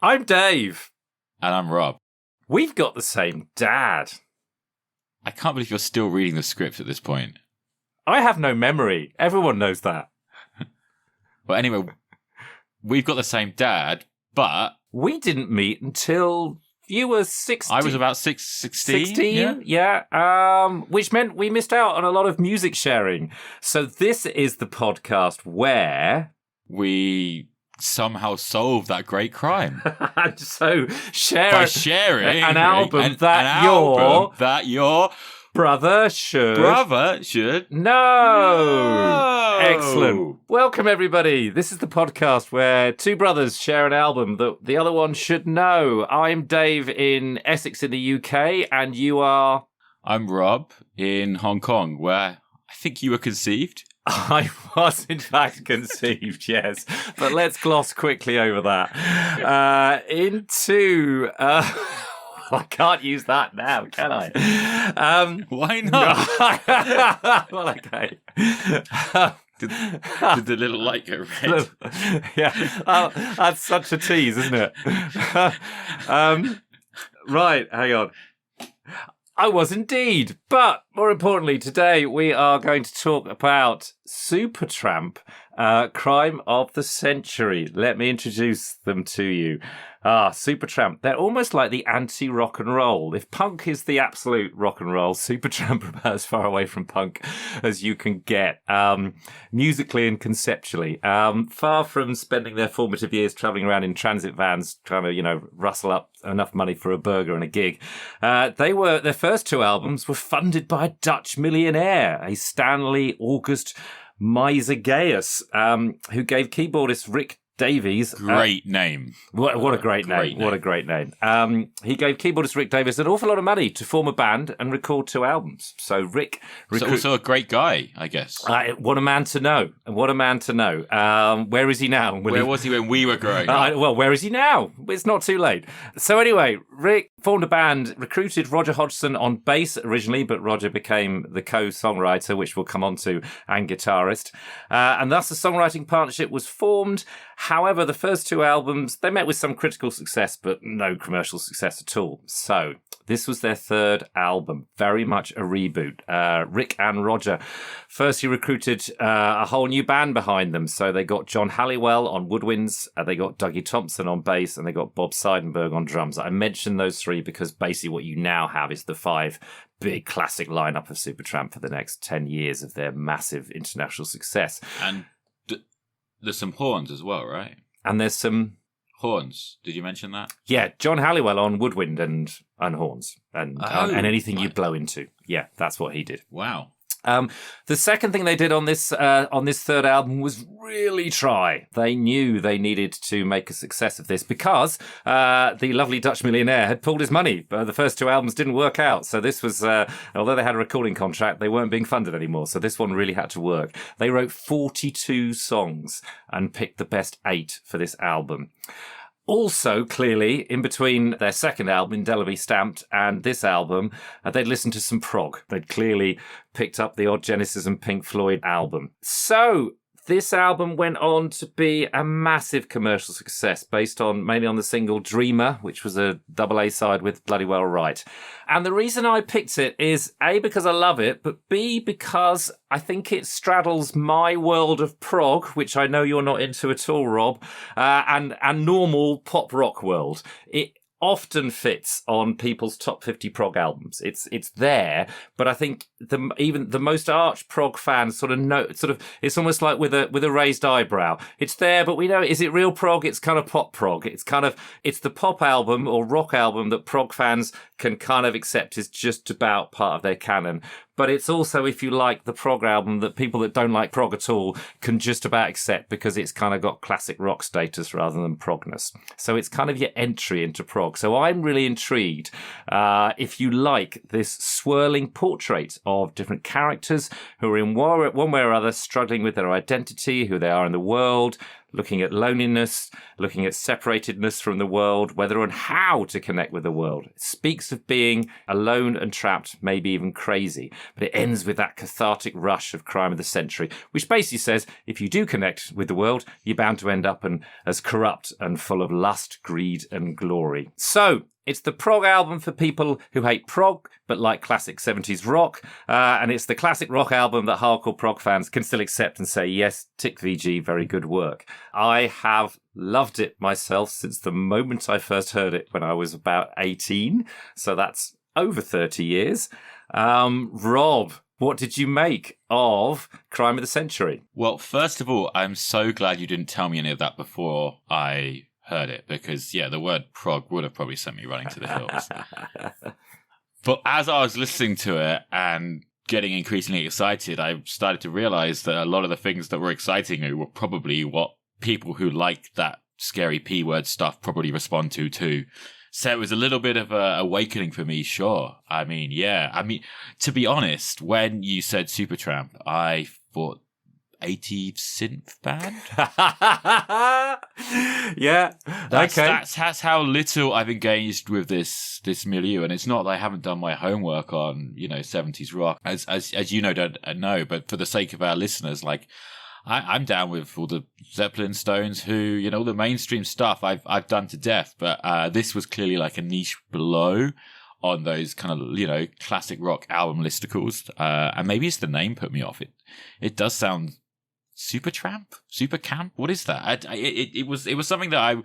I'm Dave. And I'm Rob. We've got the same dad. I can't believe you're still reading the script at this point. I have no memory. Everyone knows that. Well, anyway, we've got the same dad, but... We didn't meet until you were 16. I was about 16. 16, yeah. Which meant we missed out on a lot of music sharing. So this is the podcast where... we somehow solved that great crime. So by sharing an album that your brother should know. Excellent. Welcome everybody. This is the podcast where two brothers share an album that the other one should know. I'm Dave in Essex in the UK, and you are... I'm Rob in Hong Kong, where I think you were conceived. I was, in fact, conceived, yes. But let's gloss quickly over that. I can't use that now, can I? Why not? Well, okay. Did the little light go red? Yeah. That's such a tease, isn't it? Right, hang on. I was indeed. But more importantly, today we are going to talk about Supertramp, Crime of the Century. Let me introduce them to you. Supertramp. They're almost like the anti-rock and roll. If punk is the absolute rock and roll, Supertramp are about as far away from punk as you can get, musically and conceptually. Far from spending their formative years travelling around in transit vans trying to, rustle up enough money for a burger and a gig. Their first two albums were funded by a Dutch millionaire, a Stanley August Misergeus, who gave keyboardist Rick Davies. Great name. What a great name. What a great name. He gave keyboardist Rick Davies an awful lot of money to form a band and record two albums. So Rick... also a great guy, I guess. What a man to know. What a man to know. Where is he now? Where was he when we were growing up? Well, where is he now? It's not too late. So anyway, Rick formed a band, recruited Roger Hodgson on bass originally, but Roger became the co-songwriter, which we'll come on to, and guitarist. And thus the songwriting partnership was formed. However, the first two albums, they met with some critical success, but no commercial success at all. So this was their third album, very much a reboot. Rick and Roger. First, he recruited a whole new band behind them. So they got John Halliwell on woodwinds, they got Dougie Thompson on bass, and they got Bob Seidenberg on drums. I mentioned those three because basically what you now have is the five big classic lineup of Supertramp for the next 10 years of their massive international success. And there's some horns as well, right? And there's some... horns. Did you mention that? Yeah, John Halliwell on woodwind and horns and anything you blow into. Yeah, that's what he did. Wow. The second thing they did on this third album was really try. They knew they needed to make a success of this because the lovely Dutch millionaire had pulled his money. The first two albums didn't work out. So this was, although they had a recording contract, they weren't being funded anymore. So this one really had to work. They wrote 42 songs and picked the best 8 for this album. Also, clearly, in between their second album, Indelibly Stamped, and this album, they'd listened to some prog. They'd clearly picked up the Odd Genesis and Pink Floyd album. So this album went on to be a massive commercial success, based mainly on the single Dreamer, which was a double A side with Bloody Well Right. And the reason I picked it is A, because I love it, but B, because I think it straddles my world of prog, which I know you're not into at all, Rob, and normal pop rock world. It often fits on people's top 50 prog albums. It's there, but I think even the most arch prog fans it's almost like with a raised eyebrow. It's there, but we know, is it real prog? It's kind of pop prog. It's the pop album or rock album that prog fans can kind of accept is just about part of their canon. But it's also, if you like, the prog album that people that don't like prog at all can just about accept because it's kind of got classic rock status rather than progness. So it's kind of your entry into prog. So I'm really intrigued if you like this swirling portrait of different characters who are in one way or other struggling with their identity, who they are in the world, looking at loneliness, looking at separatedness from the world, whether and how to connect with the world. It speaks of being alone and trapped, maybe even crazy. But it ends with that cathartic rush of Crime of the Century, which basically says if you do connect with the world, you're bound to end up as corrupt and full of lust, greed, and glory. So, it's the prog album for people who hate prog but like classic 70s rock. And it's the classic rock album that hardcore prog fans can still accept and say, yes, tick VG, very good work. I have loved it myself since the moment I first heard it when I was about 18. So that's over 30 years. Rob, what did you make of Crime of the Century? Well, first of all, I'm so glad you didn't tell me any of that before I heard it, because the word prog would have probably sent me running to the hills. But as I was listening to it and getting increasingly excited, I started to realize that a lot of the things that were exciting me were probably what people who like that scary P word stuff probably respond to too. So it was a little bit of a awakening for me, sure. I mean, to be honest, when you said Supertramp, I thought 80s synth band. Yeah, that's how little I've engaged with this milieu, and it's not that I haven't done my homework on 70s rock, as you don't know, but for the sake of our listeners, like I'm down with all the Zeppelin, Stones, Who, all the mainstream stuff I've done to death, but this was clearly like a niche below on those kind of classic rock album listicles, and maybe it's the name put me off. It does sound Supertramp? What is that? It was something that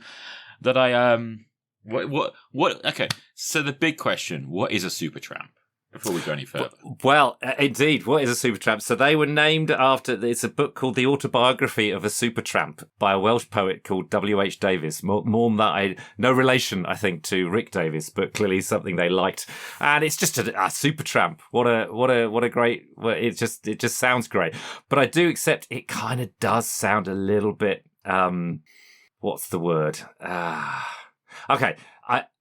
okay. So the big question, what is a Supertramp? Before we go any further. Well, indeed, what is a Supertramp? So they were named after, it's a book called The Autobiography of a Supertramp by a Welsh poet called W.H. Davies. More than that, no relation, I think, to Rick Davies, but clearly something they liked. And it's just a Supertramp. What a great, it just sounds great. But I do accept it kind of does sound a little bit, what's the word? Okay.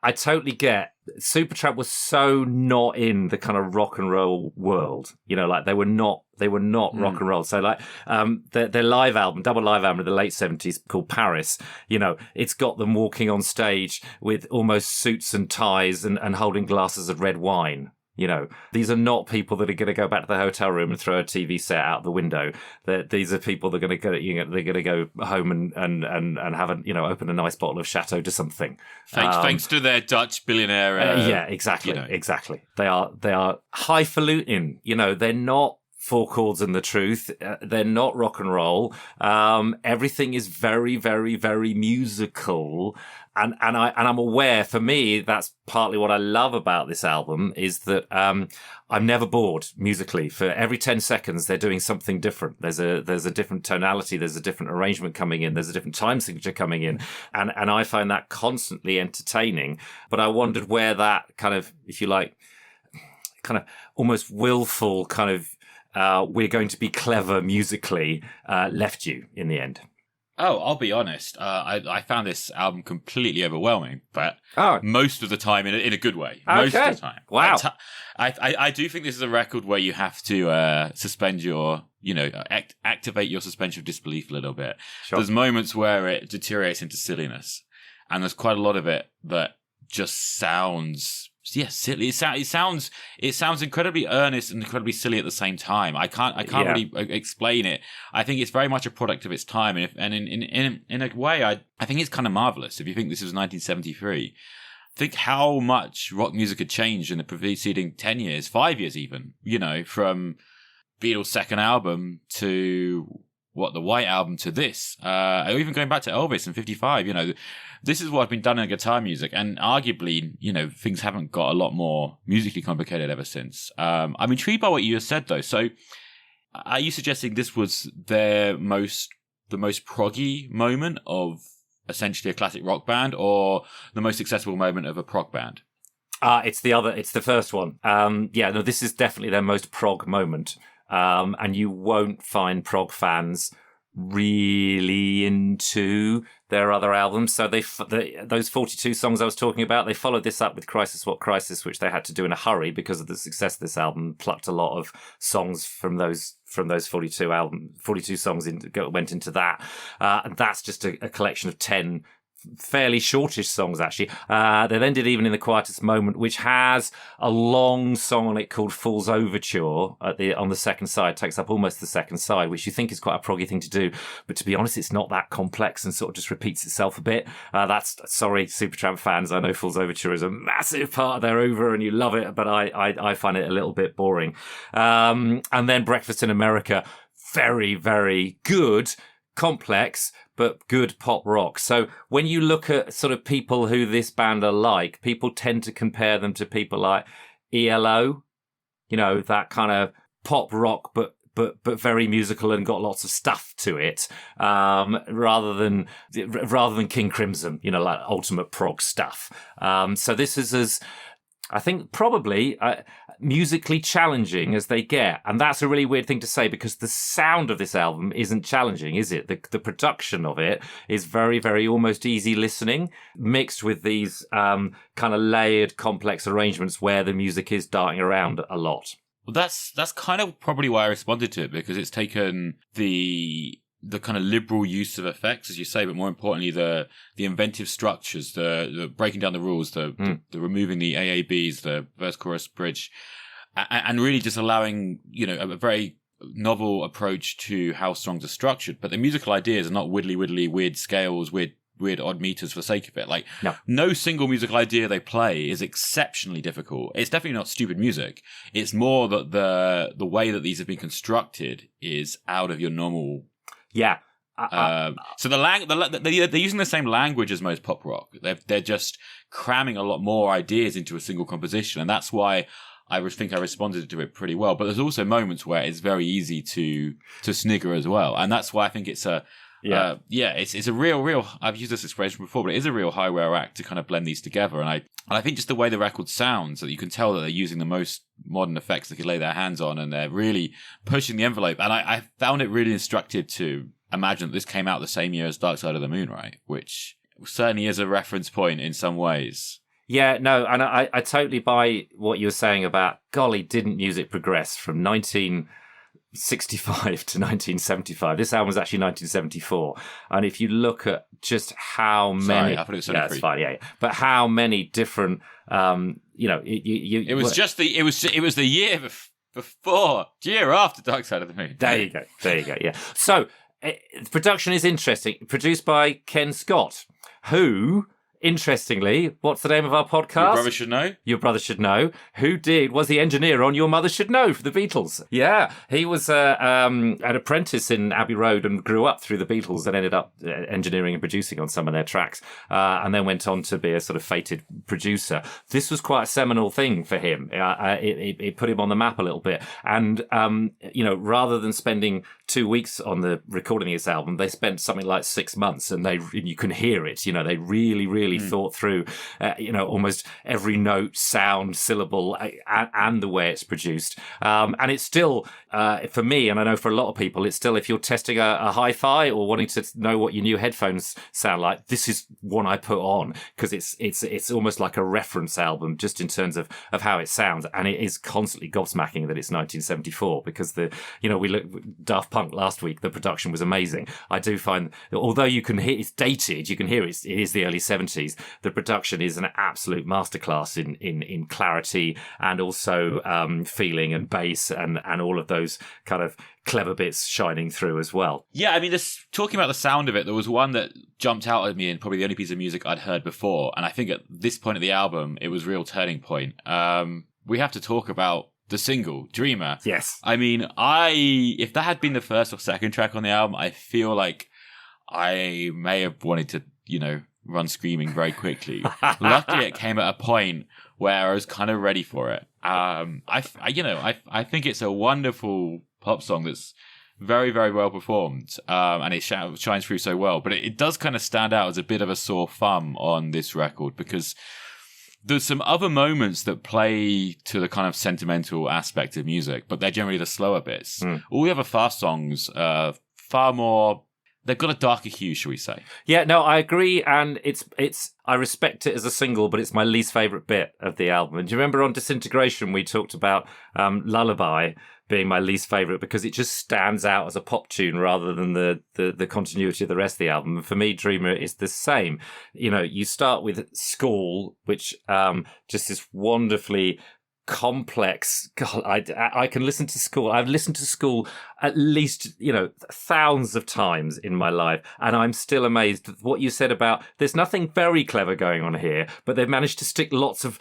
I totally get Supertramp was so not in the kind of rock and roll world, like they were not rock and roll. So like their live album, double live album of the late 70s called Paris, it's got them walking on stage with almost suits and ties and holding glasses of red wine. These are not people that are going to go back to the hotel room and throw a TV set out the window. These are people that are going to go, they're going to go home and have open a nice bottle of Chateau de something. Thanks to their Dutch billionaire. Yeah, exactly, exactly. They are highfalutin. They're not Four Chords and the Truth. They're not rock and roll. Everything is very, very, very musical. And I'm aware, for me, that's partly what I love about this album, is that I'm never bored musically. For every 10 seconds, they're doing something different. There's a different tonality, there's a different arrangement coming in, there's a different time signature coming in. And I find that constantly entertaining. But I wondered where that kind of, if you like, kind of almost willful kind of we're going to be clever musically left you in the end. Oh, I'll be honest. I found this album completely overwhelming, but most of the time in a good way. Okay. Most of the time. Wow. I do think this is a record where you have to suspend your, activate your suspension of disbelief a little bit. Sure. There's moments where it deteriorates into silliness, and there's quite a lot of it that just sounds silly. It sounds incredibly earnest and incredibly silly at the same time. I can't really explain it. I think it's very much a product of its time, and in a way, I think it's kind of marvelous. If you think this was 1973, think how much rock music had changed in the preceding 10 years, 5 years even. From Beatles' second album to the White Album to this, or even going back to Elvis in 55. This is what had been done in guitar music, and arguably, things haven't got a lot more musically complicated ever since. I'm intrigued by what you just said, though. So, are you suggesting this was the most proggy moment of essentially a classic rock band, or the most accessible moment of a prog band? It's the first one. This is definitely their most prog moment. And you won't find prog fans really into their other albums. So those 42 songs I was talking about, they followed this up with Crisis What Crisis, which they had to do in a hurry because of the success of this album, plucked a lot of songs from those from those 42 songs went into that. And that's just a collection of 10 fairly shortish songs, actually. That ended even in the quietest moment, which has a long song on it called Fool's Overture on the second side. Takes up almost the second side, which you think is quite a proggy thing to do, but to be honest, it's not that complex and sort of just repeats itself a bit. Sorry, Supertramp fans, I know Fool's Overture is a massive part of their over and you love it, but I find it a little bit boring. And then Breakfast in America, very, very good, complex, but good pop rock. So when you look at sort of people who this band are like, people tend to compare them to people like ELO, that kind of pop rock, but very musical and got lots of stuff to it, rather than King Crimson, like ultimate prog stuff. So this is I think probably musically challenging as they get. And that's a really weird thing to say because the sound of this album isn't challenging, is it? The production of it is very, very almost easy listening, mixed with these kind of layered, complex arrangements where the music is darting around a lot. Well, that's kind of probably why I responded to it, because it's taken the kind of liberal use of effects, as you say, but more importantly, the inventive structures, the breaking down the rules, the removing the AABs, the verse, chorus, bridge, and really just allowing, a very novel approach to how songs are structured. But the musical ideas are not widdly, weird scales, weird odd meters for the sake of it. Like, no single musical idea they play is exceptionally difficult. It's definitely not stupid music. It's more that the way that these have been constructed is out of your normal. Yeah. So they're using the same language as most pop rock. They're just cramming a lot more ideas into a single composition, and that's why I think I responded to it pretty well. But there's also moments where it's very easy to snigger as well, and that's why I think it's a it's a real. I've used this expression before, but it is a real highway act to kind of blend these together. And I think just the way the record sounds, that you can tell that they're using the most modern effects they could lay their hands on, and they're really pushing the envelope. And I found it really instructive to imagine that this came out the same year as Dark Side of the Moon, right? Which certainly is a reference point in some ways. Yeah, no, and I totally buy what you were saying about, golly, didn't music progress from 1965 to 1975. This album was actually 1974. And if you look at just how many... Sorry, I thought it was 73. Yeah, it's fine, yeah. But how many different, It was the year before, year after Dark Side of the Moon. There you go, yeah. So, the production is interesting. Produced by Ken Scott, who... Interestingly, what's the name of our podcast? Your Brother Should Know. Your Brother Should Know. Was the engineer on Your Mother Should Know for the Beatles. Yeah, he was an apprentice in Abbey Road and grew up through the Beatles and ended up engineering and producing on some of their tracks, and then went on to be a sort of fated producer. This was quite a seminal thing for him. It put him on the map a little bit. And, rather than spending 2 weeks on the recording of this album, they spent something like 6 months, and you can hear it. They really thought through, almost every note, sound, syllable, and the way it's produced. And it's still, for me, and I know for a lot of people, it's still, if you're testing a hi-fi or wanting to know what your new headphones sound like, this is one I put on, because it's almost like a reference album just in terms of how it sounds. And it is constantly gobsmacking that it's 1974, because we looked Daft Punk last week, the production was amazing. I do find, although you can hear it's dated, you can hear it is the early 70s. The production is an absolute masterclass in clarity and also feeling and bass and all of those kind of clever bits shining through as well. Yeah, I mean, talking about the sound of it, there was one that jumped out at me, and probably the only piece of music I'd heard before. And I think at this point of the album, it was a real turning point. We have to talk about the single, Dreamer. Yes. I mean, if that had been the first or second track on the album, I feel like I may have wanted to, run screaming very quickly. Luckily, it came at a point where I was kind of ready for it. I think it's a wonderful pop song that's very, very well performed, and it shines through so well. But it does kind of stand out as a bit of a sore thumb on this record, because there's some other moments that play to the kind of sentimental aspect of music, but they're generally the slower bits. All the other fast songs are far more... They've got a darker hue, shall we say? Yeah, no, I agree, and it's. I respect it as a single, but it's my least favourite bit of the album. And do you remember on Disintegration we talked about Lullaby being my least favourite because it just stands out as a pop tune rather than the continuity of the rest of the album. And for me, Dreamer is the same. You know, you start with School, which just is wonderfully complex. God, I can listen to School. I've listened to School at least, thousands of times in my life, and I'm still amazed at what you said about there's nothing very clever going on here, but they've managed to stick lots of,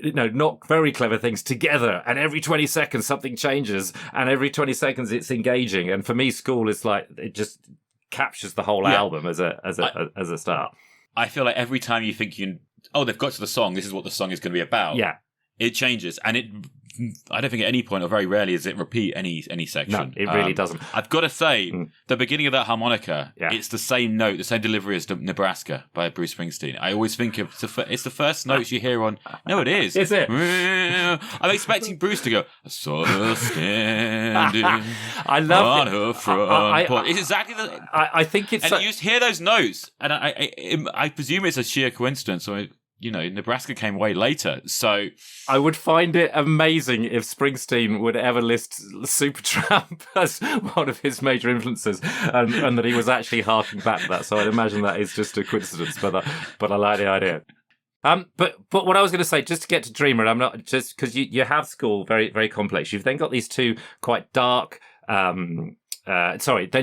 not very clever things together, and every 20 seconds something changes, and every 20 seconds it's engaging. And for me, School is like, it just captures the whole album as a start. I feel like every time you think they've got to the song, this is what the song is going to be about. Yeah. It changes, and I don't think at any point, or very rarely, does it repeat any section. No, it really doesn't. I've got to say, the beginning of that harmonica, it's the same note, the same delivery as Nebraska by Bruce Springsteen. I always think it's the first notes you hear on... No, it is. Is it? I'm expecting Bruce to go, I saw her standing I love on her front porch. It's exactly the... I think it's... And you just hear those notes, and I presume it's a sheer coincidence, or... Nebraska came way later, so... I would find it amazing if Springsteen would ever list Supertramp as one of his major influences, and that he was actually harking back to that. So I'd imagine that is just a coincidence, but I like the idea. But what I was going to say, just to get to Dreamer, and I'm not just because you have School very, very complex. You've then got these two quite dark. Then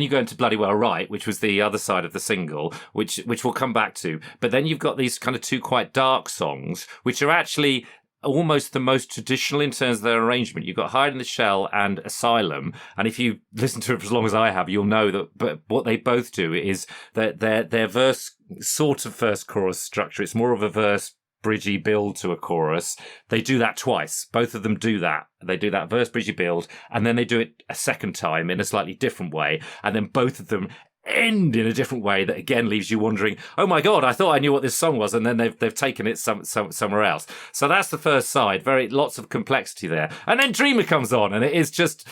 you go into Bloody Well Right, which was the other side of the single, which we'll come back to. But then you've got these kind of two quite dark songs, which are actually almost the most traditional in terms of their arrangement. You've got Hide in the Shell and Asylum. And if you listen to it for as long as I have, you'll know that but what they both do is that their verse, sort of first chorus structure, it's more of a verse bridgey build to a chorus. They do that twice. Both of them do that. They do that verse bridgey build, and then they do it a second time in a slightly different way, and then both of them end in a different way that again leaves you wondering, oh my god, I thought I knew what this song was, and then they've taken it somewhere else. So that's the first side. Lots of complexity there, and then Dreamer comes on, and it's just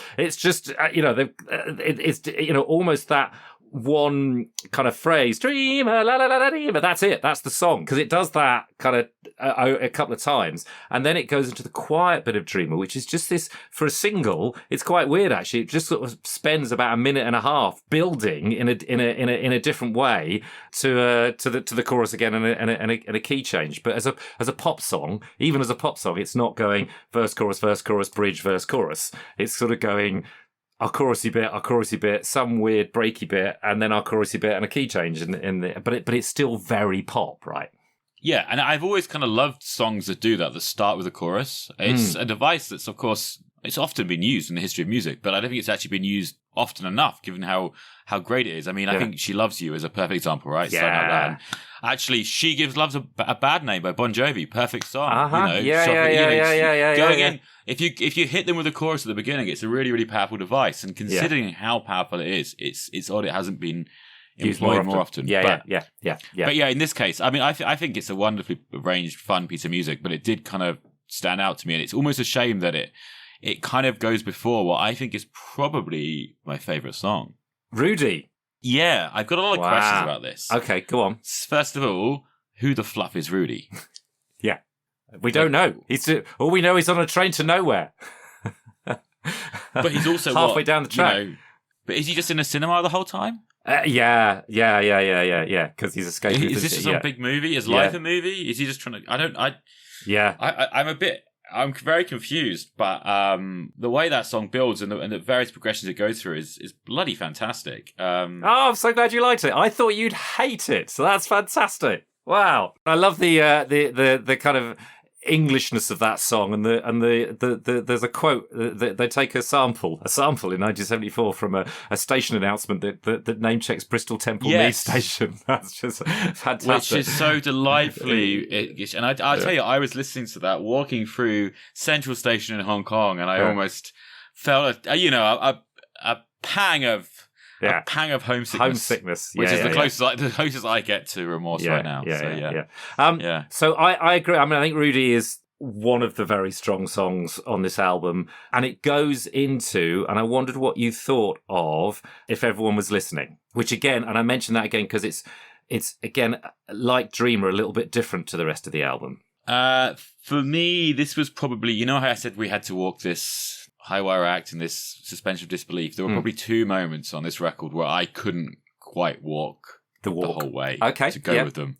almost that one kind of phrase, Dreamer, la la la la dreamer. That's it. That's the song, because it does that kind of a couple of times, and then it goes into the quiet bit of Dreamer, which is just this for a single. It's quite weird actually. It just sort of spends about a minute and a half building in a different way to the chorus again and a key change. But as a pop song, even as a pop song, it's not going verse chorus bridge verse chorus. It's sort of going our chorusy bit, some weird breaky bit, and then our chorusy bit and a key change but it's still very pop, right? Yeah, and I've always kind of loved songs that do that start with a chorus. It's a device that's, of course, it's often been used in the history of music, but I don't think it's actually been used often enough, given how great it is. I mean, I think She Loves You is a perfect example, right? Yeah. Like that. And actually, She Gives Love a Bad Name by Bon Jovi, perfect song. Uh-huh. Yeah. If you hit them with a chorus at the beginning, it's a really, really powerful device. And considering how powerful it is, it's odd it hasn't been employed more often. Yeah. But yeah, in this case, I mean, I think it's a wonderfully arranged, fun piece of music, but it did kind of stand out to me, and it's almost a shame that it kind of goes before what I think is probably my favourite song. Rudy. Yeah, I've got a lot of questions about this. Okay, go on. First of all, who the fluff is Rudy? Yeah. We don't know. All we know is on a train to nowhere. But he's also halfway down the track. But is he just in a cinema the whole time? Yeah. Because he's escaping. Is this just some big movie? Is life a movie? Is he just trying to? I'm very confused, but the way that song builds and the various progressions it goes through is bloody fantastic. I'm so glad you liked it. I thought you'd hate it, so that's fantastic. Wow, I love the kind of Englishness of that song, and there's a quote that they take a sample in 1974 from a station announcement that name checks Bristol Temple Mead Station. That's just fantastic, which is so delightfully. And I'll tell you, I was listening to that walking through Central Station in Hong Kong, and I almost felt a pang of. A pang of homesickness, which is the closest I get to remorse right now. So I agree. I mean, I think Rudy is one of the very strong songs on this album, and it goes into, and I wondered what you thought of If Everyone Was Listening, which again, and I mentioned that again because it's again, like Dreamer, a little bit different to the rest of the album. For me, this was probably, how I said we had to walk this high wire act and this suspension of disbelief, there were probably 2 moments on this record where I couldn't quite walk the whole way to go with them.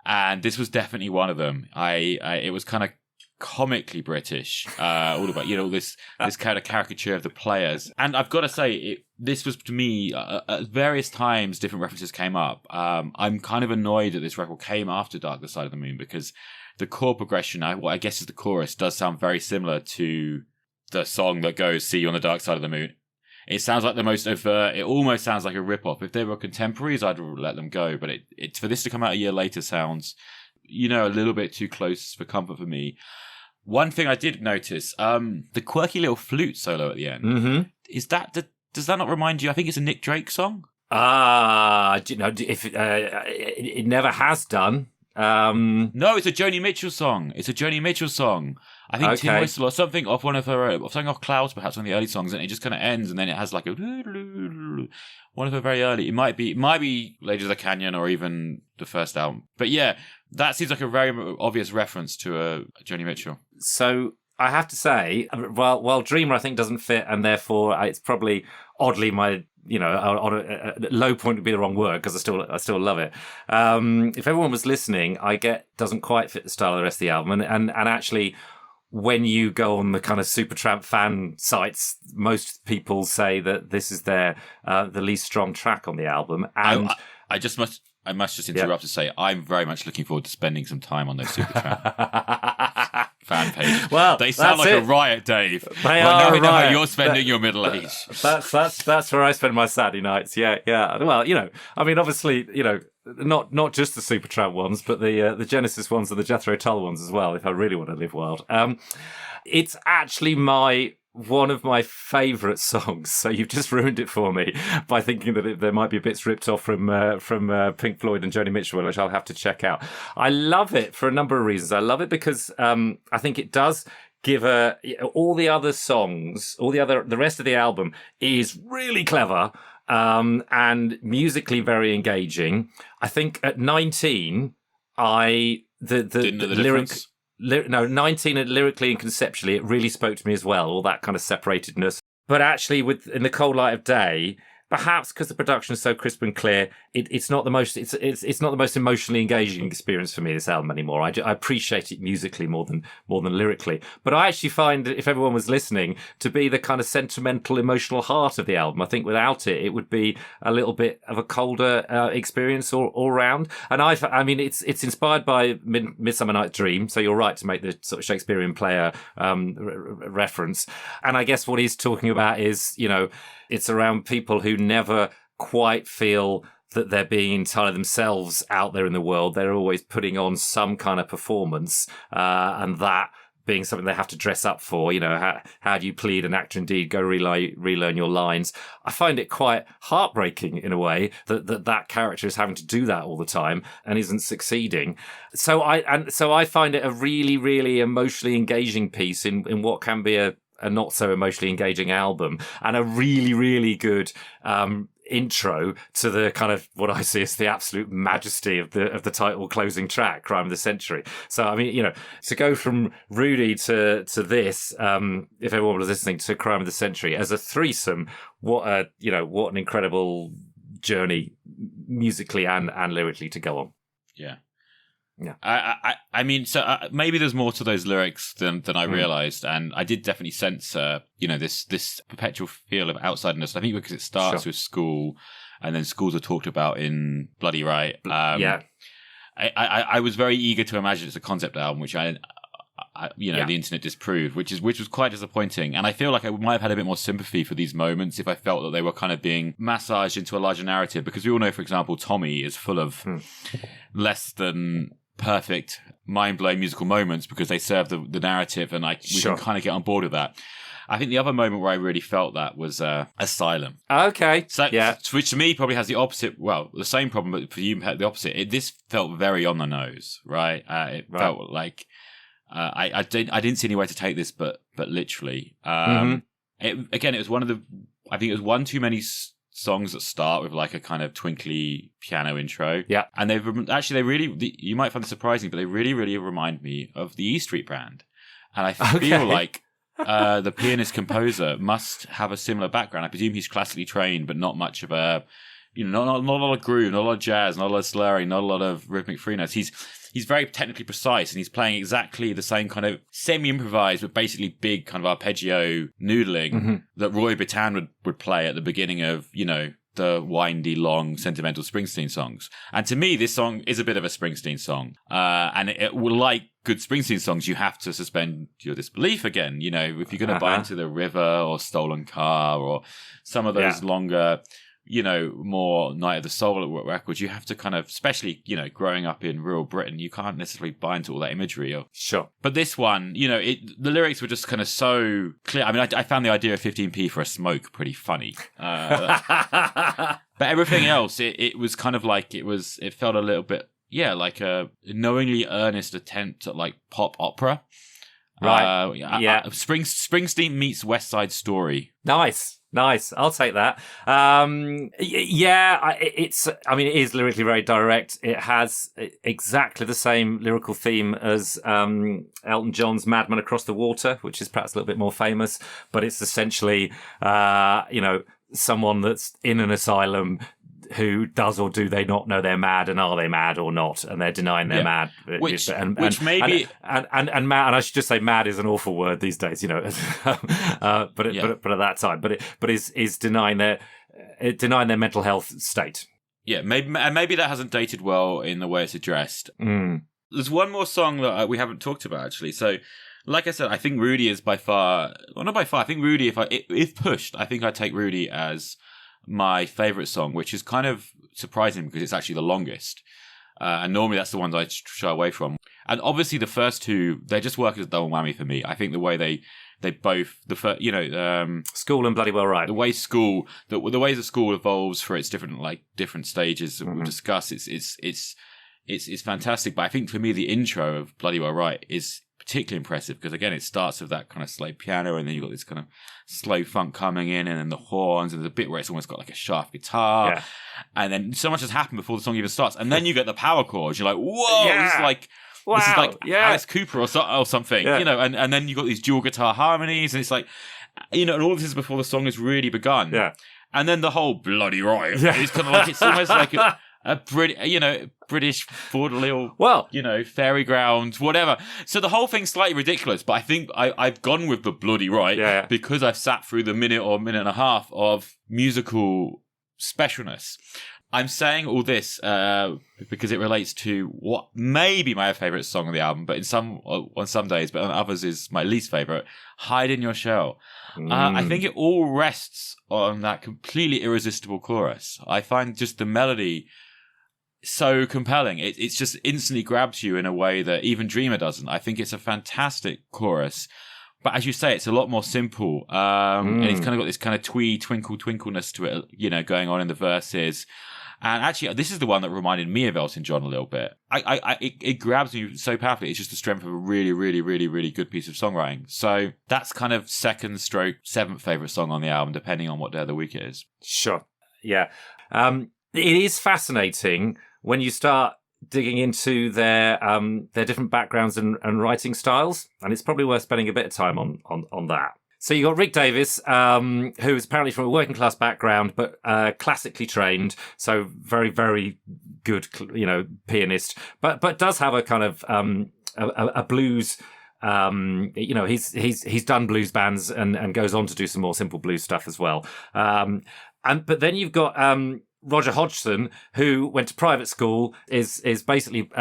And this was definitely one of them. It was kind of comically British, all about, this kind of caricature of the players. And I've got to say, this was, to me, at various times, different references came up. I'm kind of annoyed that this record came after Dark Side of the Moon, because the chord progression, what I guess is the chorus, does sound very similar to the song that goes, "See You on the Dark Side of the Moon." It sounds like the most overt, it almost sounds like a rip-off. If they were contemporaries, I'd let them go, but it for this to come out a year later sounds, a little bit too close for comfort for me. One thing I did notice, the quirky little flute solo at the end, does that not remind you, I think it's a Nick Drake song? If it never has done. No, it's a Joni Mitchell song. I think Tim Whistle or something off one of her, something off Clouds, perhaps one of the early songs, and it just kind of ends, and then it has like a one of her very early. It might be Lady of the Canyon or even the first album. But yeah, that seems like a very obvious reference to Joni Mitchell. So I have to say, while Dreamer I think doesn't fit, and therefore it's probably oddly my. A low point would be the wrong word, because I still love it. If everyone was listening, I get doesn't quite fit the style of the rest of the album, and actually, when you go on the kind of Supertramp fan sites, most people say that this is the least strong track on the album. And I must just interrupt to say I'm very much looking forward to spending some time on those Supertramp fan pages. Well, they sound like a riot, Dave. They are knowing right. how you're spending your middle age. That's where I spend my Saturday nights. Yeah. Well, I mean, obviously, not just the Supertramp ones, but the Genesis ones and the Jethro Tull ones as well. If I really want to live wild, it's actually one of my favourite songs. So you've just ruined it for me by thinking that there might be bits ripped off from Pink Floyd and Joni Mitchell, which I'll have to check out. I love it for a number of reasons. I love it because I think it does give all the other songs, the rest of the album is really clever and musically very engaging. I think at 19, the Didn't know the lyric. difference? 19 lyrically and conceptually, it really spoke to me as well, all that kind of separatedness. But actually, in the cold light of day, perhaps because the production is so crisp and clear, it's not the most it's not the most emotionally engaging experience for me, this album anymore. I appreciate it musically more than lyrically, but I actually find, if everyone was listening, to be the kind of sentimental, emotional heart of the album. I think without it would be a little bit of a colder experience all round. And I mean, it's inspired by Midsummer Night's Dream, so you're right to make the sort of Shakespearean player reference. And I guess what he's talking about is, it's around people who never quite feel that they're being entirely themselves out there in the world. They're always putting on some kind of performance, and that being something they have to dress up for. How do you plead an actor indeed? Go relearn your lines. I find it quite heartbreaking in a way that character is having to do that all the time and isn't succeeding. So I find it a really, really emotionally engaging piece in what can be a not so emotionally engaging album, and a really, really good intro to the kind of what I see as the absolute majesty of the title closing track, Crime of the Century. So I mean, to go from Rudy to this, if everyone was listening to Crime of the Century as a threesome, what an incredible journey musically and lyrically to go on. Yeah. Yeah. I mean, so maybe there's more to those lyrics than I realized, and I did definitely sense, this perpetual feel of outsiderness. I think because it starts with school, and then schools are talked about in Bloody Right. Yeah. I was very eager to imagine it's a concept album, which the internet disproved, which was quite disappointing. And I feel like I might have had a bit more sympathy for these moments if I felt that they were kind of being massaged into a larger narrative, because we all know, for example, Tommy is full of less than perfect, mind-blowing musical moments because they serve the narrative, and we can kind of get on board with that. I think the other moment where I really felt that was Asylum. Okay. So, which to me probably has the opposite, the same problem, but for you had the opposite. This felt very on the nose, right? It felt like I didn't see any way to take this, but literally. It was one of I think it was one too many songs that start with like a kind of twinkly piano intro. Yeah. And they really, you might find this surprising, but they really, really remind me of the E Street Band. And I feel like the pianist-composer, must have a similar background. I presume he's classically trained, but not much of a, not a lot of groove, not a lot of jazz, not a lot of slurring, not a lot of rhythmic free notes. He's very technically precise, and he's playing exactly the same kind of semi-improvised, but basically big kind of arpeggio noodling that Roy Bittan would play at the beginning of, the windy, long, sentimental Springsteen songs. And to me, this song is a bit of a Springsteen song. And it will, like good Springsteen songs, you have to suspend your disbelief again. If you're going to buy into The River or Stolen Car or some of those longer, more Night of the Soul records, you have to kind of, especially, growing up in rural Britain, you can't necessarily buy into all that imagery. Sure. But this one, the lyrics were just kind of so clear. I mean, I found the idea of 15p for a smoke pretty funny. But everything else, it was kind of like, it felt a little bit, like a knowingly earnest attempt at like pop opera. Right. Springsteen meets West Side Story. Nice. I'll take that. It is lyrically very direct. It has exactly the same lyrical theme as Elton John's Madman Across the Water, which is perhaps a little bit more famous, but it's essentially, someone that's in an asylum who does or do they not know they're mad, and are they mad or not, and they're denying they're mad. Which maybe and mad, and I should just say mad is an awful word these days, but at that time, but is denying their mental health state. Yeah, maybe that hasn't dated well in the way it's addressed. There's one more song that we haven't talked about actually. So, like I said, I think Rudy is by far, well, not by far. I think Rudy, if pushed, I think I'd take Rudy as my favourite song, which is kind of surprising because it's actually the longest. And normally that's the ones I shy away from. And obviously the first two, they just work as a double whammy for me. I think the way they both, School and Bloody Well Right. The way the school evolves for its different stages that we've discussed, it's fantastic. But I think for me, the intro of Bloody Well Right is particularly impressive because again, it starts with that kind of slow piano, and then you've got this kind of slow funk coming in, and then the horns, and there's a bit where it's almost got like a shaft guitar, and then so much has happened before the song even starts, and then you get the power chords. You're like, whoa, this is like. Wow, this is like Alice Cooper or something, and then you got these dual guitar harmonies, and it's like, and all this is before the song has really begun. Yeah. And then the whole bloody right is kind of like, it's almost like a British vaudeville, fairy ground, whatever. So the whole thing's slightly ridiculous, but I think I've gone with the bloody right because I've sat through the minute or minute and a half of musical specialness. I'm saying all this because it relates to what may be my favourite song on the album, but on some days, but on others is my least favourite, Hide in Your Shell. I think it all rests on that completely irresistible chorus. I find just the melody so compelling. It's just instantly grabs you in a way that even Dreamer doesn't. I think it's a fantastic chorus. But as you say, it's a lot more simple. And it's kind of got this kind of twee, twinkle, twinkleness to it, going on in the verses. And actually, this is the one that reminded me of Elton John a little bit. It grabs you so powerfully. It's just the strength of a really, really, really, really good piece of songwriting. So that's kind of second stroke, seventh favourite song on the album, depending on what day of the week it is. Sure. Yeah. It is fascinating when you start digging into their different backgrounds and writing styles. And it's probably worth spending a bit of time on that. So you got Rick Davies, who is apparently from a working class background, but classically trained, so very, very good, pianist, but does have a kind of a blues. He's done blues bands and goes on to do some more simple blues stuff as well. But then you've got Roger Hodgson, who went to private school, is basically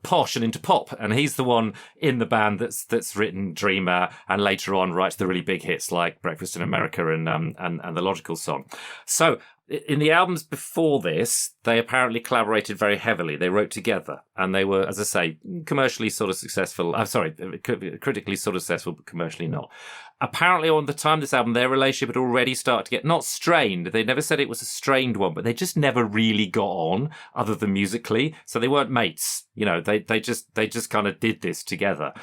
posh and into pop, and he's the one in the band that's written Dreamer, and later on writes the really big hits like Breakfast in America and the Logical Song. So in the albums before this, they apparently collaborated very heavily. They wrote together, and they were, as I say, commercially sort of successful. I'm sorry, critically sort of successful, but commercially not. Apparently, on the time of this album, their relationship had already started to get not strained. They never said it was a strained one, but they just never really got on, other than musically. So they weren't mates. They just kind of did this together.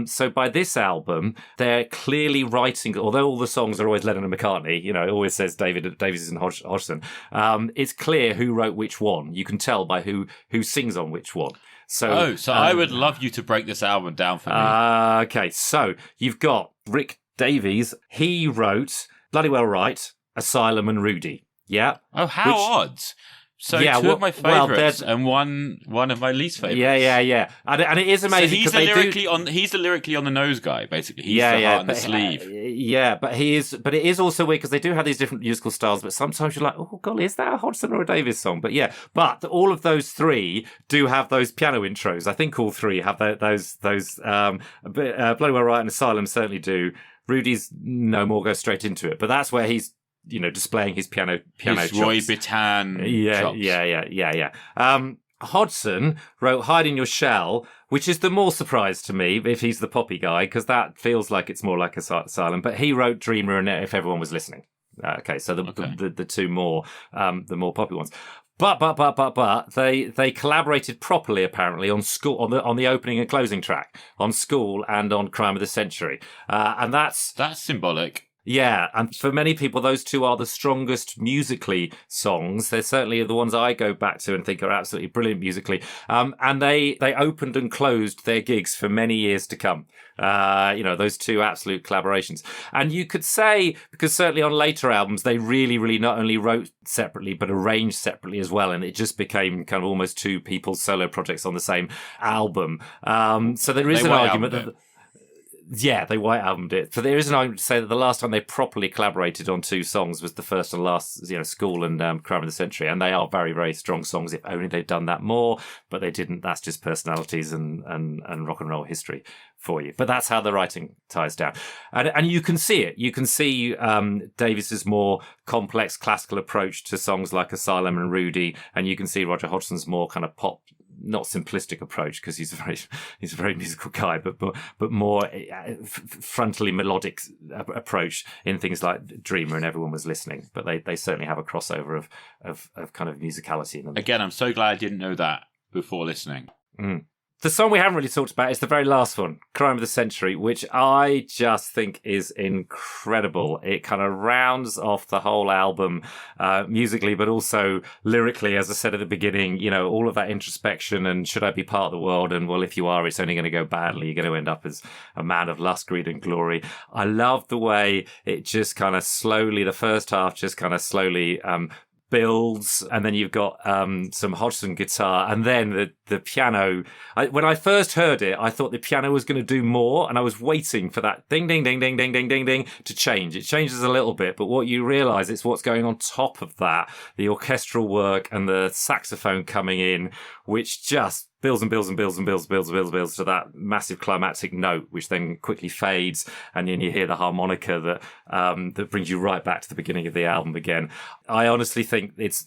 So by this album, they're clearly writing. Although all the songs are always Lennon and McCartney, it always says Davies and Hodgson. It's clear who wrote which one. You can tell by who sings on which one. So, I would love you to break this album down for me. Okay, so you've got Rick Davies. He wrote Bloody Well Right, Asylum and Rudy. Yeah. Oh, how odd. So two of my favourites and one of my least favourites. Yeah. And it is amazing. So he's the lyrically on the nose guy, basically. He's the heart and the sleeve. But it is also weird because they do have these different musical styles, but sometimes you're like, oh golly, is that a Hodgson or a Davies song? But all of those three do have those piano intros. I think all three have those Bloody Well Right and Asylum certainly do. Rudy's no more goes straight into it, but that's where he's displaying his piano chops. Roy Bittan chops. Yeah. Hodgson wrote Hide in Your Shell, which is the more surprise to me if he's the poppy guy, because that feels like it's more like Asylum. But he wrote Dreamer and If Everyone Was Listening. Okay, so the two more, the more poppy ones. But they collaborated properly apparently on School on the opening and closing track on School and on Crime of the Century, and that's symbolic. Yeah, and for many people, those two are the strongest musically songs. They're certainly the ones I go back to and think are absolutely brilliant musically. And they opened and closed their gigs for many years to come. Those two absolute collaborations. And you could say, because certainly on later albums, they really, really not only wrote separately, but arranged separately as well. And it just became kind of almost two people's solo projects on the same album. So there is an argument that... Yeah, they white albumed it. So there is an argument to say that the last time they properly collaborated on two songs was the first and last, School and Crime of the Century, and they are very, very strong songs. If only they'd done that more, but they didn't. That's just personalities and rock and roll history for you. But that's how the writing ties down, and you can see it. You can see Davis's more complex classical approach to songs like Asylum and Rudy, and you can see Roger Hodgson's more kind of pop. Not simplistic approach because he's a very musical guy, but more frontally melodic approach in things like Dreamer and Everyone Was Listening. But they certainly have a crossover of kind of musicality in them. Again, I'm so glad I didn't know that before listening. Mm. The song we haven't really talked about is the very last one, Crime of the Century, which I just think is incredible. It kind of rounds off the whole album musically, but also lyrically, as I said at the beginning, all of that introspection and should I be part of the world? And well, if you are, it's only going to go badly. You're going to end up as a man of lust, greed and glory. I love the way it just kind of slowly, the first half just kind of slowly builds, and then you've got some Hodgson guitar, and then the piano. When I first heard it, I thought the piano was going to do more, and I was waiting for that ding, ding, ding, ding, ding, ding, ding, ding to change. It changes a little bit, but what you realise is what's going on top of that, the orchestral work and the saxophone coming in, which just builds and builds and builds and builds to that massive climactic note, which then quickly fades, and then you hear the harmonica that brings you right back to the beginning of the album again. I honestly think it's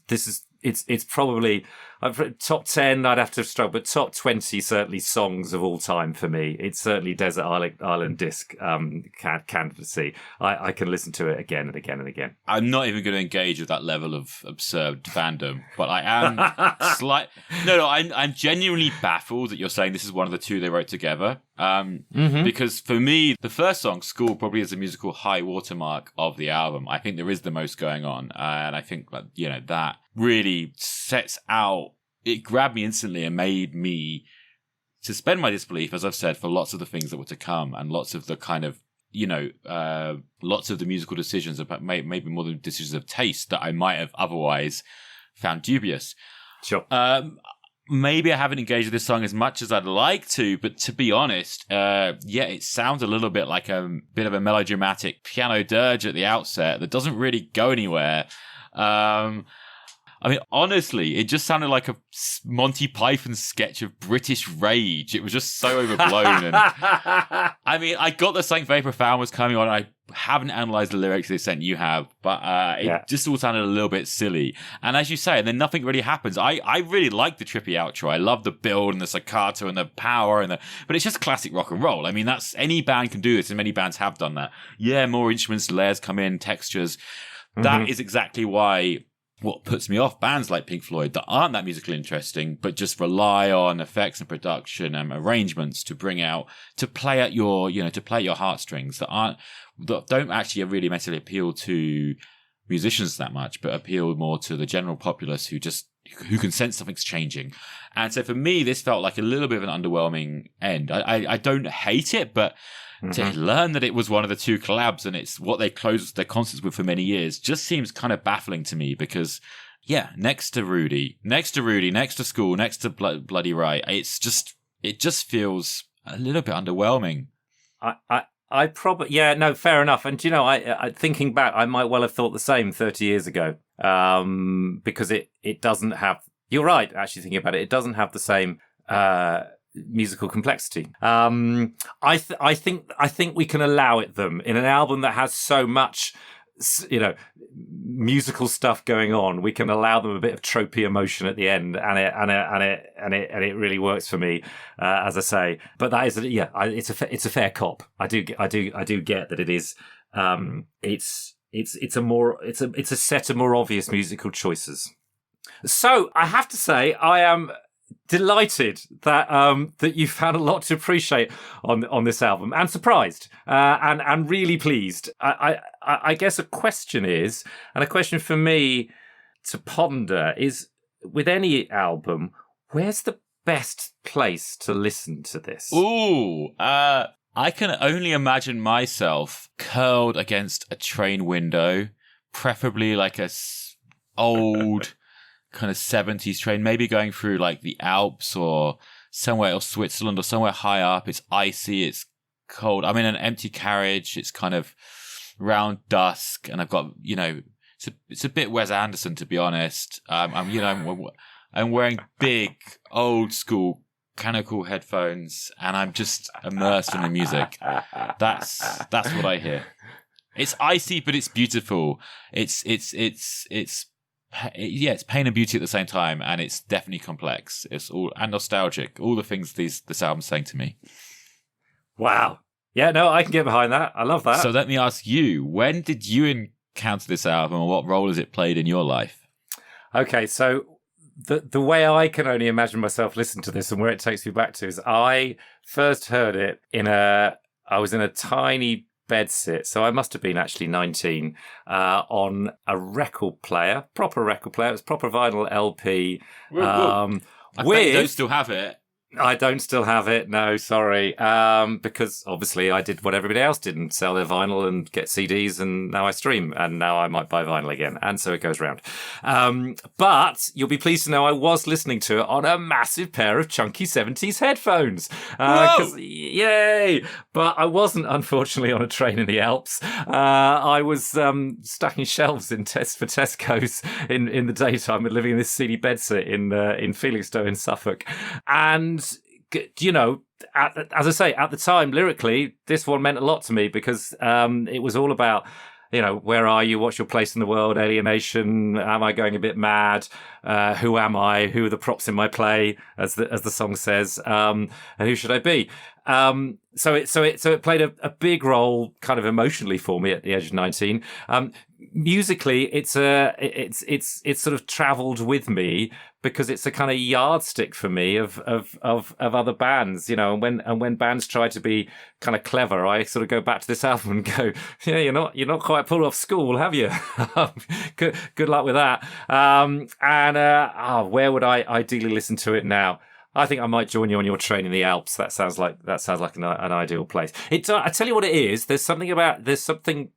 probably top 10. I'd have to struggle, but top 20 certainly songs of all time for me. It's certainly Desert Island Disc candidacy. I can listen to it again and again and again. I'm not even going to engage with that level of absurd fandom, but I am I'm genuinely baffled that you're saying this is one of the two they wrote together. Because for me, the first song, School, probably is the musical high watermark of the album. I think there is the most going on, and I think that that really sets out. It grabbed me instantly and made me suspend my disbelief, as I've said, for lots of the things that were to come, and lots of the kind of lots of the musical decisions, about maybe more than decisions of taste that I might have otherwise found dubious. Sure. Maybe I haven't engaged with this song as much as I'd like to, but to be honest, it sounds a little bit like a bit of a melodramatic piano dirge at the outset that doesn't really go anywhere. I mean, honestly, it just sounded like a Monty Python sketch of British rage. It was just so overblown. And I mean, I got that something very profound was coming on. I haven't analysed the lyrics to the extent you have, but it just all sounded a little bit silly. And as you say, and then nothing really happens. I really like the trippy outro. I love the build and the staccato and the power but it's just classic rock and roll. I mean, that's any band can do this, and many bands have done that. Yeah, more instruments, layers come in, textures. That is exactly why. What puts me off bands like Pink Floyd that aren't that musically interesting, but just rely on effects and production and arrangements to play at your heartstrings that don't actually really mentally appeal to musicians that much, but appeal more to the general populace who can sense something's changing. And so for me, this felt like a little bit of an underwhelming end. I don't hate it, but to learn that it was one of the two collabs and it's what they closed their concerts with for many years just seems kind of baffling to me because, yeah, next to Rudy, next to School, next to Bloody Right, it just feels a little bit underwhelming. I probably, yeah, no, fair enough. And, I thinking back, I might well have thought the same 30 years ago because it doesn't have, you're right, actually thinking about it, it doesn't have the same musical complexity. I think we can allow it them in an album that has so much, musical stuff going on. We can allow them a bit of tropey emotion at the end, and it really works for me, as I say. But that is, it's a fair cop. I do get that it is. It's a set of more obvious musical choices. So I have to say, I am delighted that that you found a lot to appreciate on this album, and surprised, and really pleased. I guess a question for me to ponder is, with any album, where's the best place to listen to this? Ooh, I can only imagine myself curled against a train window, preferably like a old kind of 70s train, maybe going through like the Alps or somewhere, or Switzerland or somewhere high up. It's icy, it's cold. I'm in an empty carriage. It's kind of round dusk, and I've got, it's a bit Wes Anderson, to be honest. I'm wearing big old school mechanical headphones, and I'm just immersed in the music. That's what I hear. It's icy, but it's beautiful. It's pain and beauty at the same time, and it's definitely complex. It's all and nostalgic. All the things this album's saying to me. Wow. Yeah, no, I can get behind that. I love that. So let me ask you, when did you encounter this album, and what role has it played in your life? Okay, so the way I can only imagine myself listening to this and where it takes me back to is I first heard it I was in a tiny bedsit, so I must have been actually 19, on a record player, proper record player. It was proper vinyl LP. I bet you don't still have it. I don't still have it, no, sorry. Because obviously I did what everybody else did and sell their vinyl and get CDs, and now I stream, and now I might buy vinyl again. And so it goes round. But you'll be pleased to know I was listening to it on a massive pair of chunky 70s headphones. Yay! But I wasn't, unfortunately, on a train in the Alps. I was stacking shelves for Tesco's in the daytime and living in this seedy bedsit in Felixstowe in Suffolk. And as I say, at the time, lyrically, this one meant a lot to me because it was all about, where are you? What's your place in the world? Alienation? Am I going a bit mad? Who am I? Who are the props in my play? As the song says, and who should I be? So it played a big role, kind of emotionally, for me at the age of 19. Musically, it's sort of travelled with me because it's a kind of yardstick for me of other bands, and when bands try to be kind of clever, I sort of go back to this album and go, yeah, you're not quite pulled off School, have you? Good luck with that. Where would I ideally listen to it now? I think I might join you on your train in the Alps. That sounds like an ideal place. I tell you what it is. There's something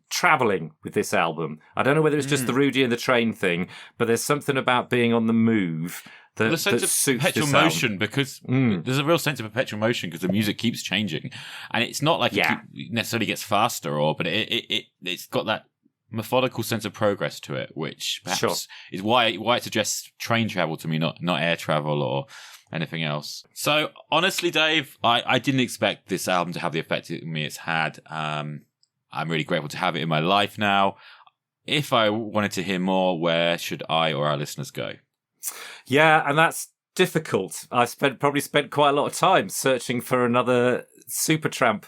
traveling with this album. I don't know whether it's just the Rudy and the train thing, but there's something about being on the move that suits perpetual motion, because there's a real sense of perpetual motion because the music keeps changing, and it's not like it necessarily gets faster, but it's got that methodical sense of progress to it, which perhaps is why it suggests train travel to me, not air travel or anything else. So honestly, Dave, I didn't expect this album to have the effect on me it's had. I'm really grateful to have it in my life now. If I wanted to hear more, where should I or our listeners go? Yeah, and that's difficult. I probably spent quite a lot of time searching for another Supertramp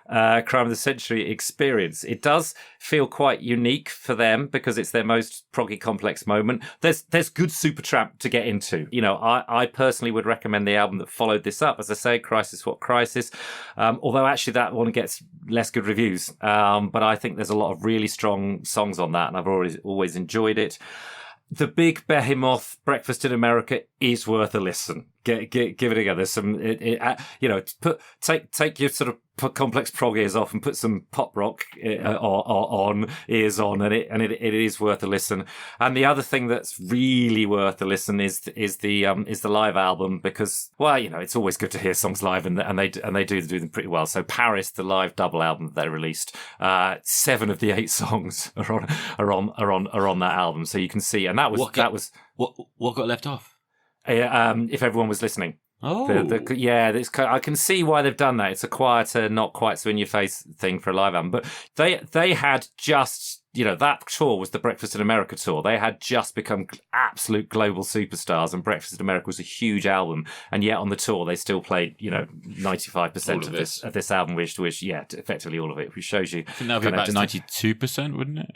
Crime of the Century experience. It does feel quite unique for them because it's their most proggy complex moment. There's good Supertramp to get into. You know, I personally would recommend the album that followed this up. As I say, Crisis What Crisis. Although actually that one gets less good reviews. But I think there's a lot of really strong songs on that, and I've always enjoyed it. The big behemoth, Breakfast in America, is worth a listen. Give it a go. There's some, take your sort of complex prog ears off and put some pop rock ears on, and it is worth a listen. And the other thing that's really worth a listen is the live album, because, well, you know, it's always good to hear songs live, and they do them pretty well. So Paris, the live double album that they released, 7 of the 8 songs are on that album. So you can see, and that was what got left off. If everyone was listening. Oh, I can see why they've done that. It's a quieter, not quite so in your face thing for a live album. But they had just, you know, that tour was the Breakfast in America tour. They had just become absolute global superstars, and Breakfast in America was a huge album. And yet on the tour, they still played, you know, 95% of this album, which effectively all of it, which shows you. I think that would be about 92%, wouldn't it?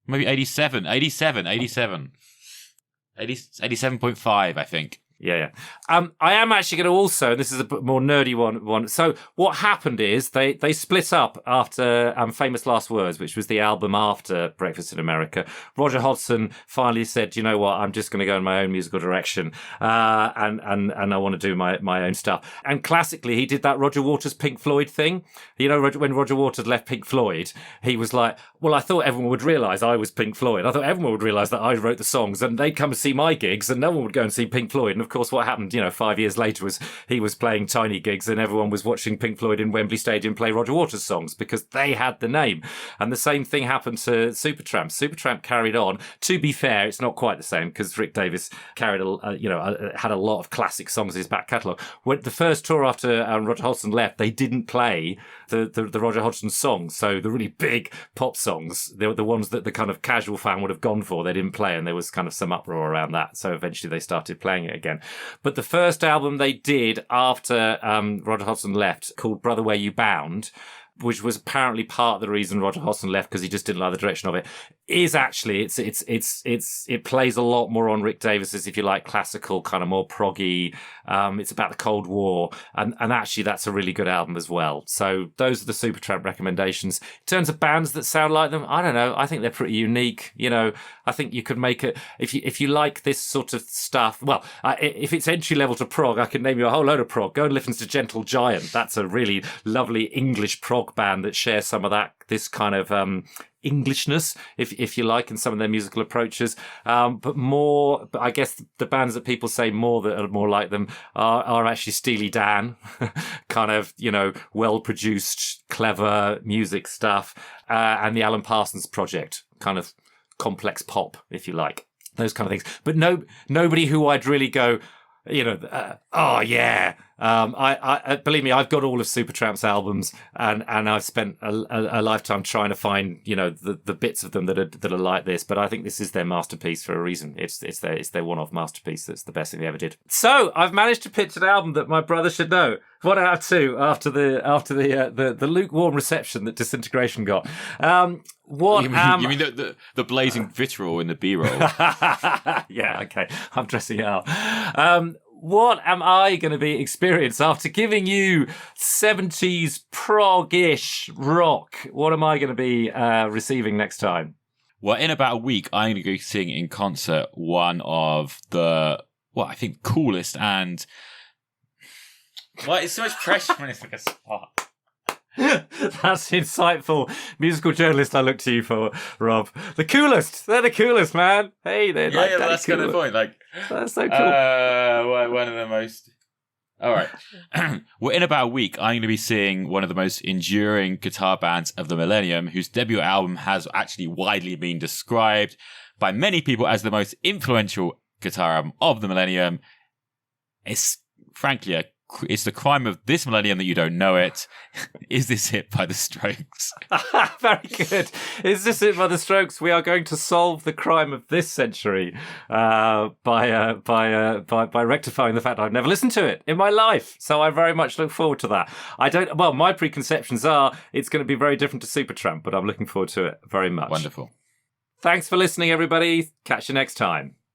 Maybe 87.5, I think. Yeah. I am actually going to also, and this is a bit more nerdy one. So what happened is they split up after Famous Last Words, which was the album after Breakfast in America. Roger Hodgson finally said, you know what, I'm just going to go in my own musical direction, and I want to do my own stuff. And classically, he did that Roger Waters Pink Floyd thing. You know, when Roger Waters left Pink Floyd, he was like, well, I thought everyone would realise I was Pink Floyd. I thought everyone would realise that I wrote the songs, and they'd come and see my gigs, and no one would go and see Pink Floyd. And of course, what happened, you know, 5 years later was he was playing tiny gigs, and everyone was watching Pink Floyd in Wembley Stadium play Roger Waters songs because they had the name. And the same thing happened to Supertramp. Supertramp carried on. To be fair, it's not quite the same because Rick Davies had a lot of classic songs in his back catalogue. When the first tour after Roger Hodgson left, they didn't play the Roger Hodgson songs. So the really big pop songs, the ones that the kind of casual fan would have gone for, they didn't play, and there was kind of some uproar around that. So eventually they started playing it again. But the first album they did after Roger Hodgson left, called Brother Where You Bound, which was apparently part of the reason Roger Hodgson left because he just didn't like the direction of it, is actually it plays a lot more on Rick Davies's, if you like, classical kind of more proggy. It's about the Cold War, and actually that's a really good album as well. So those are the Supertramp recommendations. In terms of bands that sound like them, I don't know. I think they're pretty unique. You know, I think you could make it if you like this sort of stuff. Well, if it's entry level to prog, I can name you a whole load of prog. Go and listen to Gentle Giant. That's a really lovely English prog band that shares some of this kind of Englishness, if you like, in some of their musical approaches. But I guess the bands that people say more that are more like them are actually Steely Dan, kind of, you know, well-produced, clever music stuff, and the Alan Parsons Project, kind of complex pop, if you like, those kind of things. But nobody who I'd really go, you know, oh yeah. I believe me, I've got all of Supertramp's albums, and I've spent a lifetime trying to find, you know, the bits of them that are like this. But I think this is their masterpiece for a reason. It's their one-off masterpiece. That's the best thing they ever did. So I've managed to pitch an album that my brother should know. 1 out of 2 after the lukewarm reception that Disintegration got. You mean the blazing vitriol in the B-roll? Yeah, okay. I'm dressing it up. What am I going to be experienced after giving you 70s prog-ish rock? What am I going to be receiving next time? Well, in about a week, I'm going to go sing in concert one of the, I think coolest and... Well, it's so much pressure when it's like a spot. That's insightful musical journalist I look to you for, Rob. The coolest. They're the coolest, man. Hey, they're that's cool. kind of the point. Like, that's so cool. One of the most... All right. Well, in about a week, I'm going to be seeing one of the most enduring guitar bands of the millennium, whose debut album has actually widely been described by many people as the most influential guitar album of the millennium. It's frankly a it's the crime of this millennium that you don't know it. Is this it by the Strokes? Very good. Is this it by the Strokes? We are going to solve the crime of this century by rectifying the fact I've never listened to it in my life. So I very much look forward to that. My preconceptions are it's going to be very different to Supertramp, but I'm looking forward to it very much. Wonderful. Thanks for listening, everybody. Catch you next time.